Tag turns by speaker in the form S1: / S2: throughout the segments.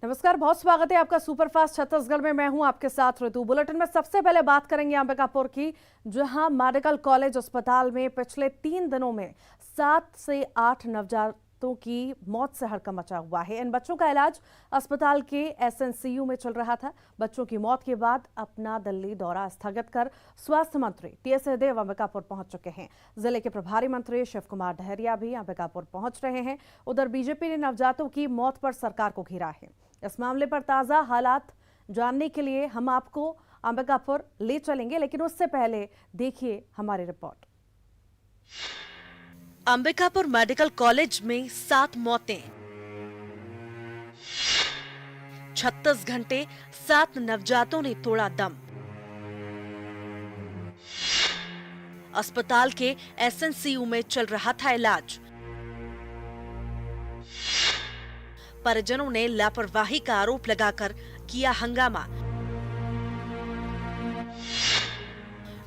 S1: नमस्कार, बहुत स्वागत है आपका सुपरफास्ट छत्तीसगढ़ में। मैं हूं आपके साथ ऋतु। बुलेटिन में सबसे पहले बात करेंगे अंबिकापुर की, जहां मेडिकल कॉलेज अस्पताल में पिछले 3 दिनों में 7 से 8 नवजातों की मौत से हड़कंप मचा हुआ है। इन बच्चों का इलाज अस्पताल के एसएनसीयू में चल रहा था। बच्चों की मौत के बाद अपना दिल्ली दौरा स्थगित कर स्वास्थ्य मंत्री टीएस सिंहदेव अंबिकापुर पहुंच चुके हैं। जिले के प्रभारी मंत्री शिव कुमार डहरिया भी अंबिकापुर पहुंच रहे हैं। उधर बीजेपी ने नवजातों की मौत पर सरकार को घेरा है। इस मामले पर ताजा हालात जानने के लिए हम आपको अंबिकापुर ले चलेंगे, लेकिन उससे पहले देखिए हमारी रिपोर्ट।
S2: अंबिकापुर मेडिकल कॉलेज में 7 मौतें, 36 घंटे 7 नवजातों ने तोड़ा दम। अस्पताल के एसएनसीयू में चल रहा था इलाज। परिजनों ने लापरवाही का आरोप लगाकर किया हंगामा।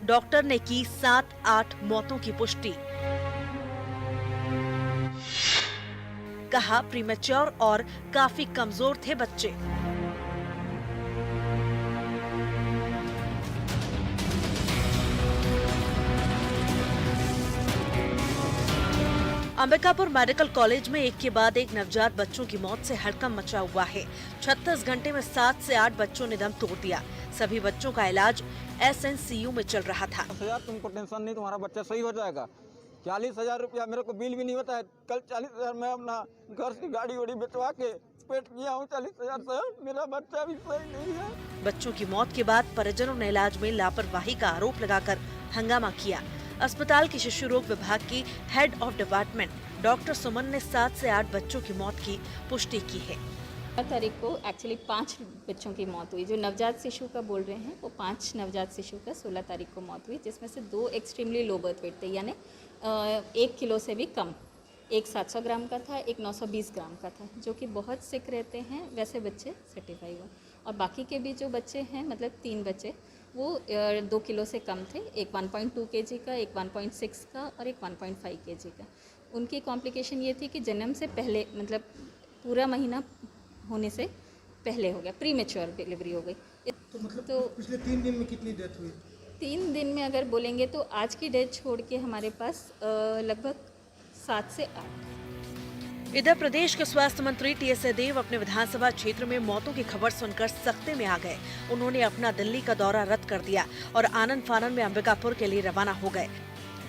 S2: डॉक्टर ने की 7-8 मौतों की पुष्टि। कहा प्रीमेच्योर और काफी कमजोर थे बच्चे। अंबिकापुर मेडिकल कॉलेज में एक के बाद एक नवजात बच्चों की मौत से हड़कंप मचा हुआ है। 36 घंटे में 7 से 8 बच्चों ने दम तोड़ दिया। सभी बच्चों का इलाज एसएनसीयू में चल रहा था।
S3: 10,000 तुमको टेंशन नहीं, तुम्हारा बच्चा सही हो जाएगा। 40,000 रुपया मेरे को बिल भी नहीं होता है। कल 40,000 मैं अपना घर से गाड़ी वाड़ी बेचवा के पेट किया हूँ। 40,000 से मेरा बच्चा भी सही नहीं है।
S2: बच्चों की मौत के बाद परिजनों ने इलाज में लापरवाही का आरोप लगाकर हंगामा किया। अस्पताल के शिशु रोग विभाग की हेड ऑफ डिपार्टमेंट डॉक्टर सुमन ने 7 से 8 बच्चों की मौत की पुष्टि की है।
S4: 16 तारीख को एक्चुअली 5 बच्चों की मौत हुई। जो नवजात शिशु का बोल रहे हैं वो 5 नवजात शिशु का 16 तारीख को मौत हुई, जिसमें से 2 एक्सट्रीमली लो बर्थ वेट थे, यानी 1 किलो से भी कम। एक 700 ग्राम का था, एक 920 ग्राम का था, जो कि बहुत सिक रहते हैं। वैसे बच्चे सर्टिफाई हुए और बाकी के भी जो बच्चे हैं, मतलब 3 बच्चे, वो 2 किलो से कम थे। एक 1.2 kg का, एक 1.6 का और एक 1.5 kg का। उनकी कॉम्प्लिकेशन ये थी कि जन्म से पहले, मतलब पूरा महीना होने से पहले हो गया, प्री मैच्योर डिलीवरी हो गई।
S5: तो मतलब पिछले 3 दिन में कितनी डेथ हुई?
S4: 3 दिन में अगर बोलेंगे तो आज की डेट छोड़ के हमारे पास लगभग 7 से 8।
S2: इधर प्रदेश के स्वास्थ्य मंत्री टीएस सिंहदेव अपने विधानसभा क्षेत्र में मौतों की खबर सुनकर सख्ते में आ गए। उन्होंने अपना दिल्ली का दौरा रद्द कर दिया और आनंद फानन में अंबिकापुर के लिए रवाना हो गए।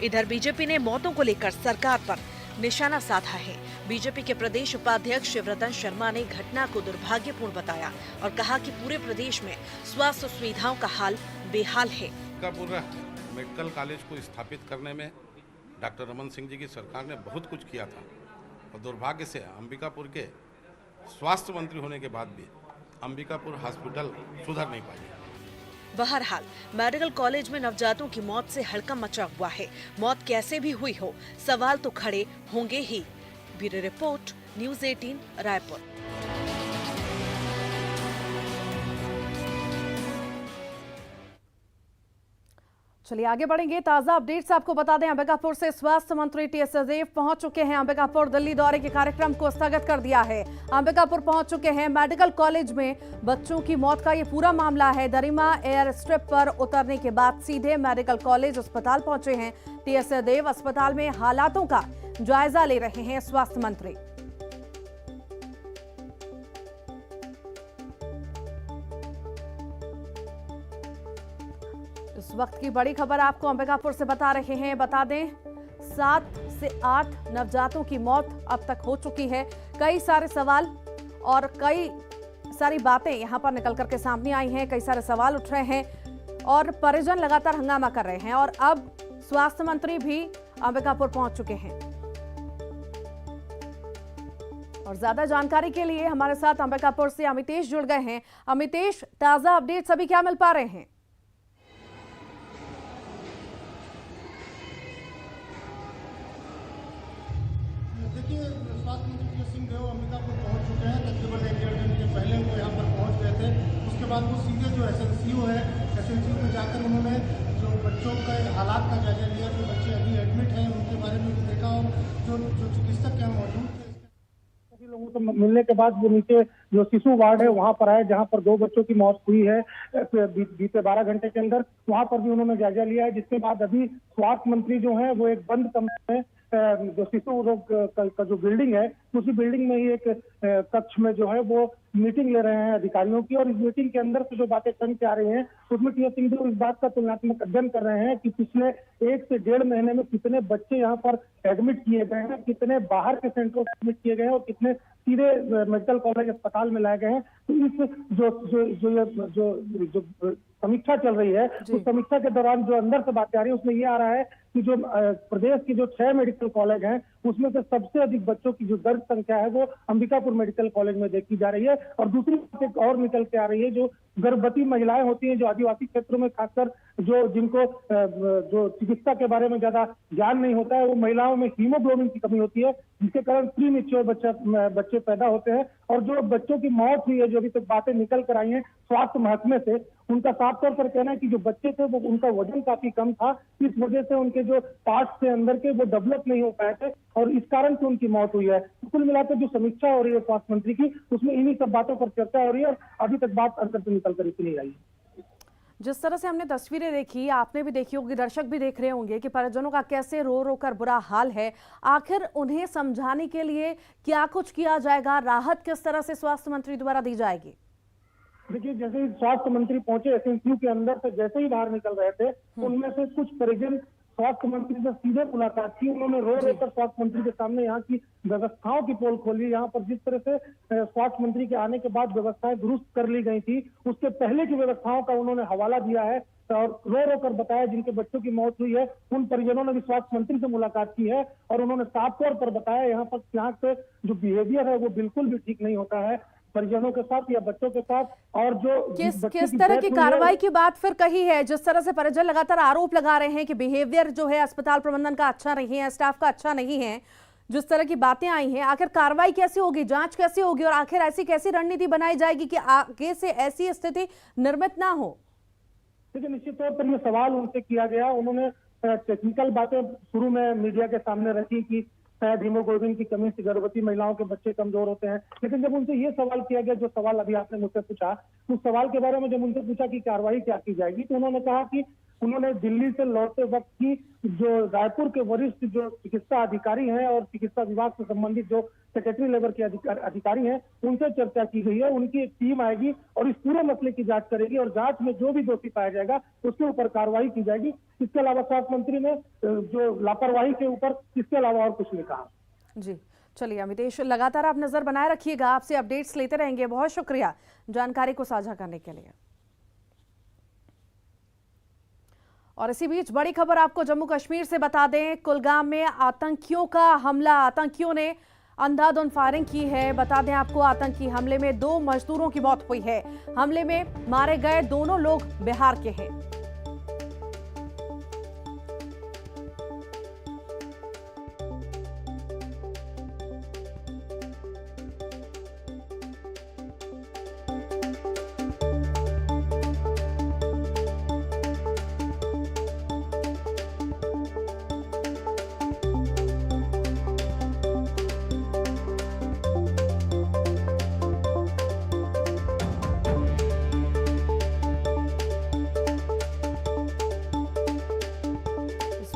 S2: इधर बीजेपी ने मौतों को लेकर सरकार पर निशाना साधा है। बीजेपी के प्रदेश उपाध्यक्ष शिवरतन शर्मा ने घटना को दुर्भाग्यपूर्ण बताया और कहा कि पूरे प्रदेश में स्वास्थ्य सुविधाओं का हाल बेहाल है।
S6: पूरा मेडिकल कॉलेज को स्थापित करने में डॉक्टर रमन सिंह जी की सरकार ने बहुत कुछ किया था और दुर्भाग्य से अंबिकापुर के स्वास्थ्य मंत्री होने के बाद भी अंबिकापुर हॉस्पिटल सुधर नहीं पाई।
S2: बहरहाल मेडिकल कॉलेज में नवजातों की मौत से हड़कंप मचा हुआ है। मौत कैसे भी हुई हो, सवाल तो खड़े होंगे ही। Bureau report, news 18 Raipur.
S1: चलिए आगे बढ़ेंगे। ताजा अपडेट्स आपको बता दें, अंबिकापुर से स्वास्थ्य मंत्री टीएस सिंहदेव पहुंच चुके हैं। अंबिकापुर दिल्ली दौरे के कार्यक्रम को स्थगित कर दिया है। अंबिकापुर पहुंच चुके हैं। मेडिकल कॉलेज में बच्चों की मौत का ये पूरा मामला है। दरिमा एयर स्ट्रिप पर उतरने के बाद सीधे मेडिकल कॉलेज अस्पताल पहुंचे हैं टीएस सिंहदेव। अस्पताल में हालातों का जायजा ले रहे हैं स्वास्थ्य मंत्री। इस वक्त की बड़ी खबर आपको अंबिकापुर से बता रहे हैं। बता दें 7 से 8 नवजातों की मौत अब तक हो चुकी है। कई सारे सवाल और कई सारी बातें यहां पर निकल करके सामने आई हैं। कई सारे सवाल उठ रहे हैं और परिजन लगातार हंगामा कर रहे हैं और अब स्वास्थ्य मंत्री भी अंबिकापुर पहुंच चुके हैं। और ज्यादा जानकारी के लिए हमारे साथ अंबिकापुर से अमितेश जुड़ गए हैं। अमितेश, ताजा अपडेट सभी क्या मिल पा रहे हैं?
S5: देखिए, स्वास्थ्य मंत्री टीएस सिंहदेव अंबिकापुर पहुंच चुके हैं। तकरीबन 1-1.5 घंटे पहले वो यहाँ पर पहुंच गए थे। उसके बाद वो सीधे जो एसएनसीयू है, एसएनसीयू में जाकर उन्होंने जो बच्चों के हालात का जायजा लिया। जो बच्चे अभी एडमिट हैं उनके बारे में देखा और जो चिकित्सक यहाँ मौजूद थे, सभी लोगों को मिलने के बाद वो नीचे जो शिशु वार्ड है वहां पर आए, जहां पर 2 बच्चों की मौत हुई है बीते 12 घंटे के अंदर। वहां पर भी उन्होंने जायजा लिया है, जिसके बाद अभी स्वास्थ्य मंत्री जो है वो एक बंद कमरे में जो शिशु रोग का जो बिल्डिंग है, उसी बिल्डिंग में ही एक कक्ष में जो है वो मीटिंग ले रहे हैं अधिकारियों की। और इस मीटिंग के अंदर से जो बातें कही जा रही हैं उसमें टीएस सिंहदेव इस बात का तुलनात्मक अध्ययन कर रहे हैं कि पिछले 1 से 1.5 महीने में कितने बच्चे यहाँ पर एडमिट किए गए हैं, कितने बाहर के सेंटरों में एडमिट किए गए हैं और कितने सीधे मेडिकल कॉलेज अस्पताल में लाए गए हैं। तो इस जो समीक्षा चल रही है, उस समीक्षा के दौरान जो अंदर से बातें आ रही है उसमें ये आ रहा है कि जो प्रदेश की जो 6 मेडिकल कॉलेज हैं उसमें से सबसे अधिक बच्चों की जो दर्ज संख्या है वो अंबिकापुर मेडिकल कॉलेज में देखी जा रही है। और दूसरी बात एक और निकल के आ रही है, जो गर्भवती महिलाएं होती हैं, जो आदिवासी क्षेत्रों में खासकर जिनको जो चिकित्सा के बारे में ज्यादा ज्ञान नहीं होता है, वो महिलाओं में हीमोग्लोबिन की कमी होती है, जिसके कारण प्रीमेच्योर बच्चे पैदा होते हैं। और जो बच्चों की मौत हुई है, जो अभी तक बातें निकल कर आई हैं स्वास्थ्य महकमे से, उनका साफ तौर पर कहना है कि जो बच्चे थे वो उनका वजन काफी कम था, इस वजह से उनके जो पार्ट्स थे अंदर के वो डेवलप नहीं हो पाए थे और इस कारण से उनकी मौत हुई है। कुल मिलाकर जो समीक्षा हो रही है स्वास्थ्य मंत्री की, उसमें इन्हीं सब बातों पर चर्चा हो रही है और अभी तक बात अंदर से निकल कर इतनी आई है।
S1: जिस तरह से हमने तस्वीरें देखी, आपने भी देखी होगी, दर्शक भी देख रहे होंगे कि परिजनों का कैसे रो रो कर बुरा हाल है। आखिर उन्हें समझाने के लिए क्या कुछ किया जाएगा, राहत किस तरह से स्वास्थ्य मंत्री द्वारा दी जाएगी?
S5: देखिए, जैसे ही स्वास्थ्य मंत्री पहुंचे एसएनसीयू के अंदर से, जैसे ही बाहर निकल रहे थे, उनमें से कुछ परिजन स्वास्थ्य मंत्री से सीधे मुलाकात की। उन्होंने रो रो कर स्वास्थ्य मंत्री के सामने यहाँ की व्यवस्थाओं की पोल खोली। यहाँ पर जिस तरह से स्वास्थ्य मंत्री के आने के बाद व्यवस्थाएं दुरुस्त कर ली गई थी, उसके पहले की व्यवस्थाओं का उन्होंने हवाला दिया है और रो रो कर बताया। जिनके बच्चों की मौत हुई है उन परिजनों ने भी स्वास्थ्य मंत्री से मुलाकात की है और उन्होंने साफ तौर पर बताया यहाँ से जो बिहेवियर है वो बिल्कुल भी ठीक नहीं होता है परिजनों के साथ या बच्चों के साथ। और जो
S1: किस तरह की कार्रवाई की बात फिर कही है? जिस तरह से परिजन लगातार आरोप लगा रहे हैं कि बिहेवियर जो है अस्पताल प्रबंधन का अच्छा नहीं है, स्टाफ का अच्छा नहीं है, जिस तरह की बातें आई हैं, आखिर कार्रवाई कैसी होगी, जांच कैसी होगी और आखिर ऐसी कैसी रणनीति बनाई जाएगी कि आगे से ऐसी स्थिति निर्मित ना हो?
S5: देखिए, निश्चित तौर पर यह सवाल उनसे किया गया। उन्होंने टेक्निकल बातें शुरू में मीडिया के सामने रखी कि शायद हीमोग्लोबिन की कमी से गर्भवती महिलाओं के बच्चे कमजोर होते हैं, लेकिन जब उनसे ये सवाल किया गया, जो सवाल अभी आपने मुझसे पूछा, उस सवाल के बारे में जब उनसे पूछा कि कार्रवाई क्या की जाएगी, तो उन्होंने कहा कि उन्होंने दिल्ली से लौटते वक्त की जो रायपुर के वरिष्ठ जो चिकित्सा अधिकारी हैं और चिकित्सा विभाग से संबंधित जो सेक्रेटरी लेवल के अधिकारी हैं, उनसे चर्चा की गई है। उनकी एक टीम आएगी और इस पूरे मसले की जांच करेगी और जांच में जो भी दोषी पाया जाएगा उसके ऊपर कार्रवाई की जाएगी। इसके अलावा स्वास्थ्य मंत्री ने जो लापरवाही के ऊपर इसके अलावा और कुछ नहीं कहा।
S1: जी, चलिए अमितेश, लगातार आप नजर बनाए रखिएगा, आपसे अपडेट्स लेते रहेंगे। बहुत शुक्रिया जानकारी को साझा करने के लिए। और इसी बीच बड़ी खबर आपको जम्मू कश्मीर से बता दें, कुलगाम में आतंकियों का हमला, आतंकियों ने अंधाधुंध फायरिंग की है। बता दें आपको, आतंकी हमले में 2 मजदूरों की मौत हुई है। हमले में मारे गए दोनों लोग बिहार के हैं।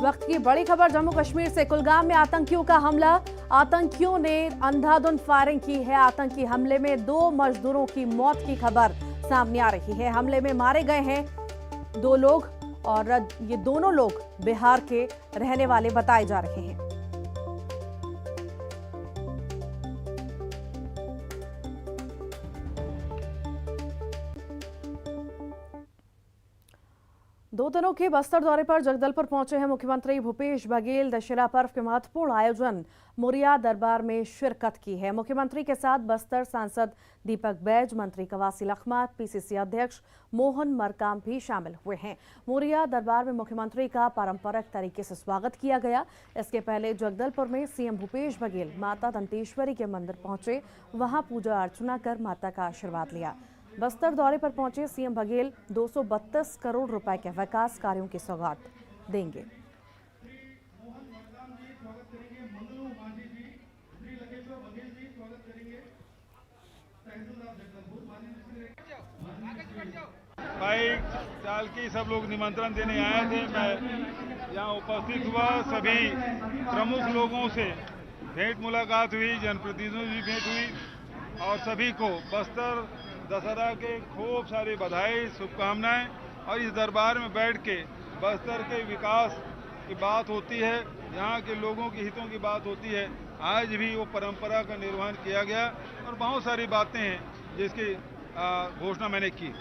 S1: वक्त की बड़ी खबर जम्मू कश्मीर से, कुलगाम में आतंकियों का हमला, आतंकियों ने अंधाधुंध फायरिंग की है। आतंकी हमले में 2 मजदूरों की मौत की खबर सामने आ रही है। हमले में मारे गए हैं 2 लोग और ये दोनों लोग बिहार के रहने वाले बताए जा रहे हैं। दो दिनों के बस्तर दौरे पर जगदलपुर पहुंचे हैं मुख्यमंत्री भूपेश बघेल। दशहरा पर्व के महत्वपूर्ण आयोजन मोरिया दरबार में शिरकत की है। मुख्यमंत्री के साथ बस्तर सांसद दीपक बैज, मंत्री कवासी लखमा, पीसीसी अध्यक्ष मोहन मरकाम भी शामिल हुए हैं। मोरिया दरबार में मुख्यमंत्री का पारंपरिक तरीके से स्वागत किया गया। इसके पहले जगदलपुर में सीएम भूपेश बघेल माता दंतेश्वरी के मंदिर पहुंचे, वहां पूजा अर्चना कर माता का आशीर्वाद लिया। बस्तर दौरे पर पहुंचे सीएम बघेल 232 करोड़ रुपए के विकास कार्यों की सौगात देंगे।
S7: बाइक चालकी सब लोग निमंत्रण देने आए थे। मैं यहाँ उपस्थित हुआ, सभी प्रमुख लोगों से भेंट मुलाकात हुई, जनप्रतिनिधियों से भेंट हुई और सभी को बस्तर दशहरा के खूब सारी बधाई, शुभकामनाएं। और इस दरबार में बैठ के बस्तर के विकास की बात होती है, यहाँ के लोगों के हितों की बात होती है। आज भी वो परंपरा का निर्वहन किया गया और बहुत सारी बातें हैं जिसकी घोषणा मैंने की।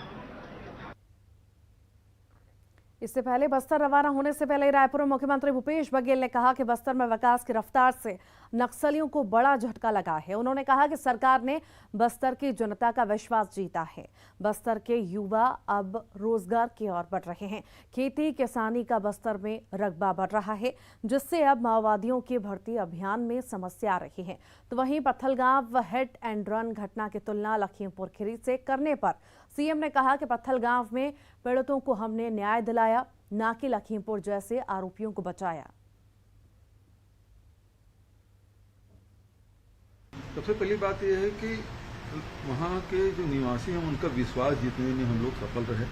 S1: इससे पहले बस्तर रवाना होने से पहले रायपुर में मुख्यमंत्री भूपेश बघेल ने कहा कि बस्तर में विकास की रफ्तार से नक्सलियों को बड़ा झटका लगा है। उन्होंने कहा कि सरकार ने बस्तर की जनता का विश्वास जीता है। बस्तर के युवा अब रोजगार की ओर बढ़ रहे हैं। खेती किसानी का बस्तर में रकबा बढ़ रहा है, जिससे अब माओवादियों के भर्ती अभियान में समस्या आ रही है। तो वहीं पत्थलगांव हिट एंड रन घटना की तुलना लखीमपुर खीरी से करने पर सीएम ने कहा कि पत्थलगांव में पीड़ितों को हमने न्याय दिलाया, ना कि लखीमपुर जैसे आरोपियों को बचाया।
S8: सबसे पहली बात यह है कि वहाँ के जो निवासी हैं उनका विश्वास जीतने में हम लोग सफल रहे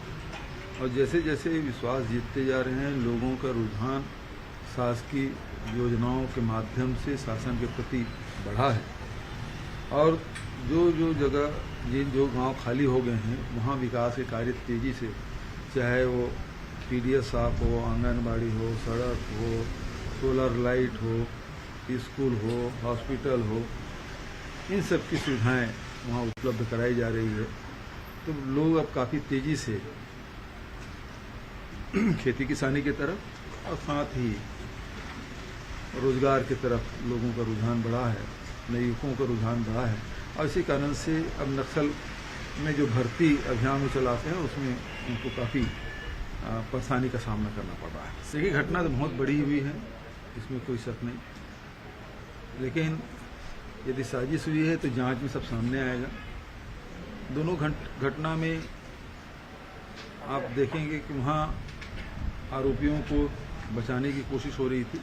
S8: और जैसे जैसे विश्वास जीतते जा रहे हैं, लोगों का रुझान शासकीय योजनाओं के माध्यम से शासन के प्रति बढ़ा है और जो जो जगह जो गांव खाली हो गए हैं वहाँ विकास के कार्य तेजी से, चाहे वो पीडीएस साफ हो, आंगनबाड़ी हो, सड़क हो, सोलर लाइट हो, स्कूल हो, हॉस्पिटल हो, इन सब की सुविधाएं वहाँ उपलब्ध कराई जा रही है। तो लोग अब काफ़ी तेजी से खेती किसानी की तरफ और साथ ही रोजगार की तरफ लोगों का रुझान बढ़ा है, नए युवकों का रुझान बढ़ा है और इसी कारण से अब नक्सल में जो भर्ती अभियान में चलाते हैं उसमें उनको काफ़ी परेशानी का सामना करना पड़ रहा है। देखिए, घटना तो बहुत बड़ी हुई है, इसमें कोई शक नहीं, लेकिन यदि साजिश हुई है तो जांच में सब सामने आएगा। दोनों घटना में आप देखेंगे कि वहाँ आरोपियों को बचाने की कोशिश हो रही थी,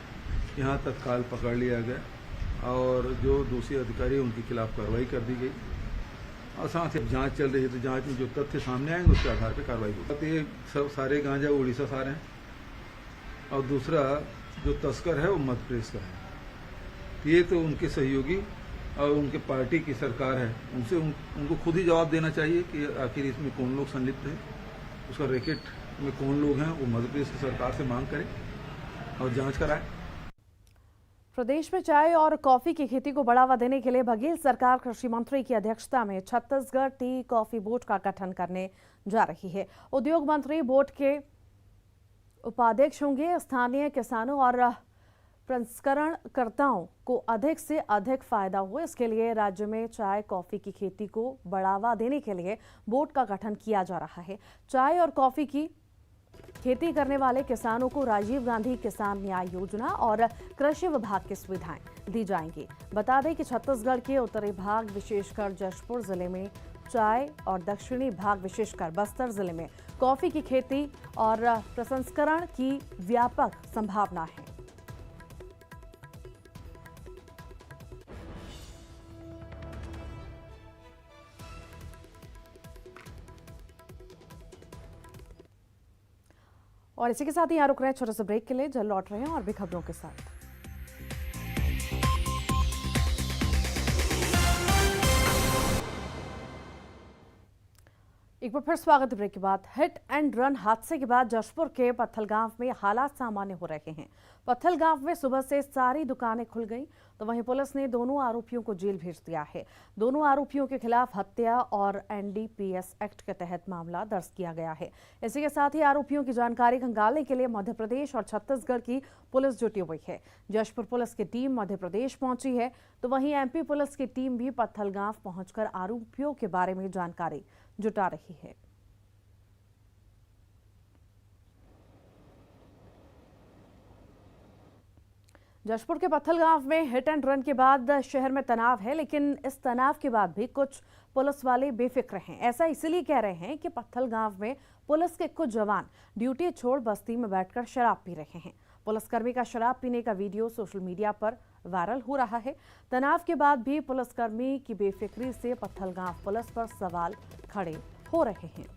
S8: यहाँ तत्काल पकड़ लिया गया और जो दोषी अधिकारी उनके खिलाफ कार्रवाई कर दी गई और साथ ही जांच चल रही है। तो जांच में जो तथ्य सामने आएंगे उसके आधार पर कार्रवाई होगी। ये सब सारे गांजा उड़ीसा से आ रहे हैं और दूसरा जो तस्कर है वो मध्य प्रदेश का है। ये तो उनके सहयोगी और उनके पार्टी की सरकार है, उनसे उनको खुद ही जवाब देना चाहिए कि आखिर इसमें कौन लोग संलिप्त हैं, उसका रैकेट में कौन लोग हैं। वो मध्य प्रदेश की सरकार से मांग करें और जांच कराएं।
S1: प्रदेश में चाय और कॉफी की खेती को बढ़ावा देने के लिए बघेल सरकार कृषि मंत्री की अध्यक्षता में छत्तीसगढ़ टी कॉफी बोर्ड का गठन करने जा रही है। उद्योग मंत्री बोर्ड के उपाध्यक्ष होंगे। स्थानीय किसानों और प्रसंस्करणकर्ताओं को अधिक से अधिक फायदा हो, इसके लिए राज्य में चाय कॉफी की खेती को बढ़ावा देने के लिए बोर्ड का गठन किया जा रहा है। चाय और कॉफी की खेती करने वाले किसानों को राजीव गांधी किसान न्याय योजना और कृषि विभाग की सुविधाएं दी जाएंगी। बता दें कि छत्तीसगढ़ के उत्तरी भाग विशेषकर जशपुर जिले में चाय और दक्षिणी भाग विशेषकर बस्तर जिले में कॉफी की खेती और प्रसंस्करण की व्यापक संभावना है। और इसी के साथ ही यहाँ रुक रहे हैं छोटे से ब्रेक के लिए। जल्द लौट रहे हैं और भी खबरों के साथ। एक बार फिर स्वागत है ब्रेक के बाद। हिट एंड रन हादसे के बाद जशपुर के पत्थलगांव में हालात सामान्य हो रहे हैं। पत्थलगांव में सुबह से सारी दुकानें खुल गईं, तो वहीं पुलिस ने दोनों आरोपियों को जेल भेज दिया है। दोनों आरोपियों के खिलाफ हत्या और एनडीपीएस एक्ट के तहत मामला दर्ज किया गया है। इसी के साथ ही आरोपियों की जानकारी खंगालने के लिए मध्य प्रदेश और छत्तीसगढ़ की पुलिस जुटी हुई है। जशपुर पुलिस की टीम मध्य प्रदेश पहुंची है, तो वहीं एमपी पुलिस की टीम भी पत्थलगांव पहुंचकर आरोपियों के बारे में जानकारी जुटा रही है। जशपुर के पत्थलगांव में हिट एंड रन के बाद शहर में तनाव है, लेकिन इस तनाव के बाद भी कुछ पुलिस वाले बेफिक्र हैं। ऐसा इसलिए कह रहे हैं कि पत्थलगांव में पुलिस के कुछ जवान ड्यूटी छोड़ बस्ती में बैठकर शराब पी रहे हैं। पुलिसकर्मी का शराब पीने का वीडियो सोशल मीडिया पर वायरल हो रहा है। तनाव के बाद भी पुलिसकर्मी की बेफिक्री से पत्थलगांव पुलिस पर सवाल खड़े हो रहे हैं।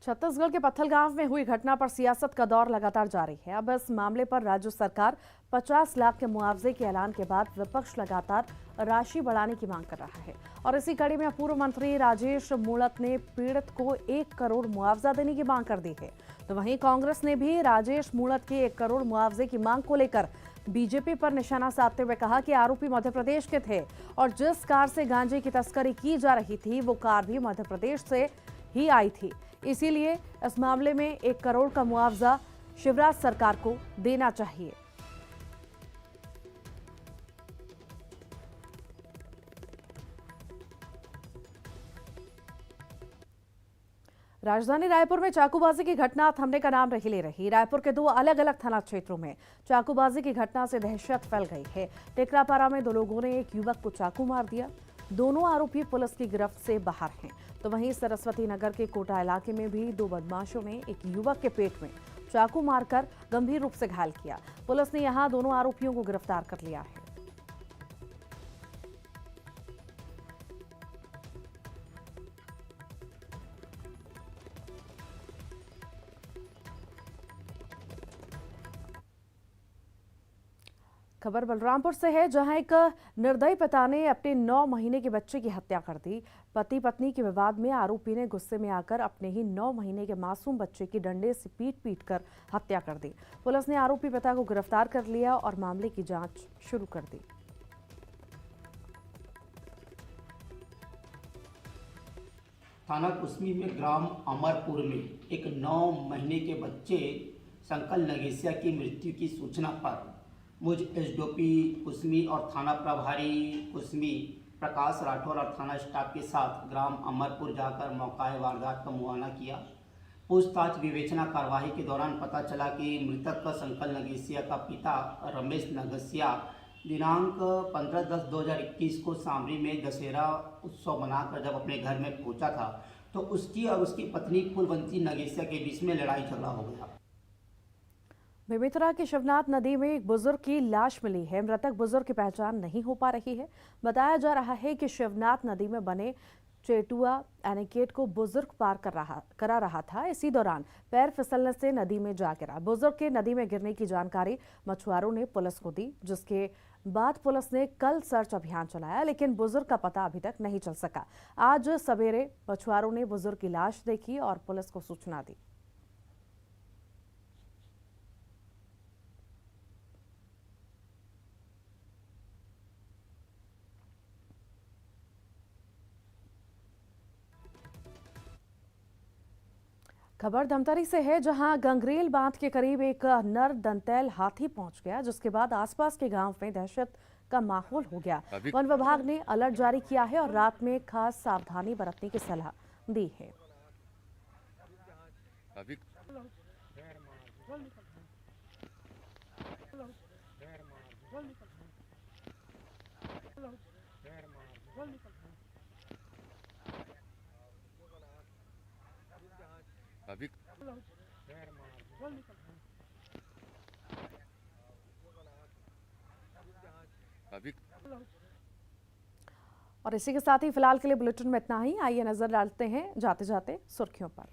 S1: छत्तीसगढ़ के पत्थलगांव में हुई घटना पर सियासत का दौर लगातार जारी है। अब इस मामले पर राज्य सरकार 50 लाख के मुआवजे के ऐलान के बाद विपक्ष लगातार राशि बढ़ाने की मांग कर रहा है और इसी कड़ी में पूर्व मंत्री राजेश मूणत ने पीड़ित को 1 करोड़ मुआवजा देने की मांग कर दी है। तो वहीं कांग्रेस ने भी राजेश मूणत के 1 करोड़ मुआवजे की मांग को लेकर बीजेपी पर निशाना साधते हुए कहा कि आरोपी मध्य प्रदेश के थे और जिस कार से गांजे की तस्करी की जा रही थी वो कार भी मध्य प्रदेश से ही आई थी। इसीलिए इस मामले में 1 करोड़ का मुआवजा शिवराज सरकार को देना चाहिए। राजधानी रायपुर में चाकूबाजी की घटना थमने का नाम नहीं ले रही। रायपुर के 2 अलग अलग थाना क्षेत्रों में चाकूबाजी की घटना से दहशत फैल गई है। टेकरापारा में 2 लोगों ने एक युवक को चाकू मार दिया। दोनों आरोपी पुलिस की गिरफ्त से बाहर हैं। तो वहीं सरस्वती नगर के कोटा इलाके में भी 2 बदमाशों ने एक युवक के पेट में चाकू मारकर गंभीर रूप से घायल किया। पुलिस ने यहां दोनों आरोपियों को गिरफ्तार कर लिया है। खबर बलरामपुर से है, जहां एक निर्दयी पिता ने अपने 9 महीने के बच्चे की हत्या कर दी। पति पत्नी के विवाद में आरोपी ने गुस्से में आकर अपने ही 9 महीने के मासूम बच्चे की डंडे से पीट कर हत्या कर दी। पुलिस ने आरोपी पिता को गिरफ्तार कर लिया और मामले की जांच शुरू कर दी।
S9: थाना कुसमी में ग्राम अमरपुर में एक 9 महीने के बच्चे संकल नगेसिया की मृत्यु की सूचना पर मुझ एसडीओपी कुसमी और थाना प्रभारी कुसमी प्रकाश राठौर और थाना स्टाफ के साथ ग्राम अमरपुर जाकर मौका वारदात का मुआयना किया। पूछताछ विवेचना कार्यवाही के दौरान पता चला कि मृतक का संकल नगेसिया का पिता रमेश नगसिया दिनांक 15/10/2021 को सामरी में दशहरा उत्सव मनाकर जब अपने घर में पहुंचा था तो उसकी और उसकी पत्नी फूलवंती नगेसिया के बीच में लड़ाई झगड़ा हो गया।
S1: बेमेतरा की शिवनाथ नदी में एक बुजुर्ग की लाश मिली है। मृतक बुजुर्ग की पहचान नहीं हो पा रही है। बताया जा रहा है कि शिवनाथ नदी में बने चेटुआ एनिकेट को बुजुर्ग पार करा रहा था। इसी दौरान पैर फिसलने से नदी में जा गिरा। बुजुर्ग के नदी में गिरने की जानकारी मछुआरों ने पुलिस को दी, जिसके बाद पुलिस ने कल सर्च अभियान चलाया, लेकिन बुजुर्ग का पता अभी तक नहीं चल सका। आज सवेरे मछुआरों ने बुजुर्ग की लाश देखी और पुलिस को सूचना दी। खबर धमतरी से है, जहां गंगरेल बांध के करीब एक नर दंतैल हाथी पहुंच गया, जिसके बाद आसपास के गांव में दहशत का माहौल हो गया। वन विभाग ने अलर्ट जारी किया है और रात में खास सावधानी बरतने की सलाह दी है। और इसी के साथ ही फिलहाल के लिए बुलेटिन में इतना ही। आइए नजर डालते हैं जाते जाते सुर्खियों पर।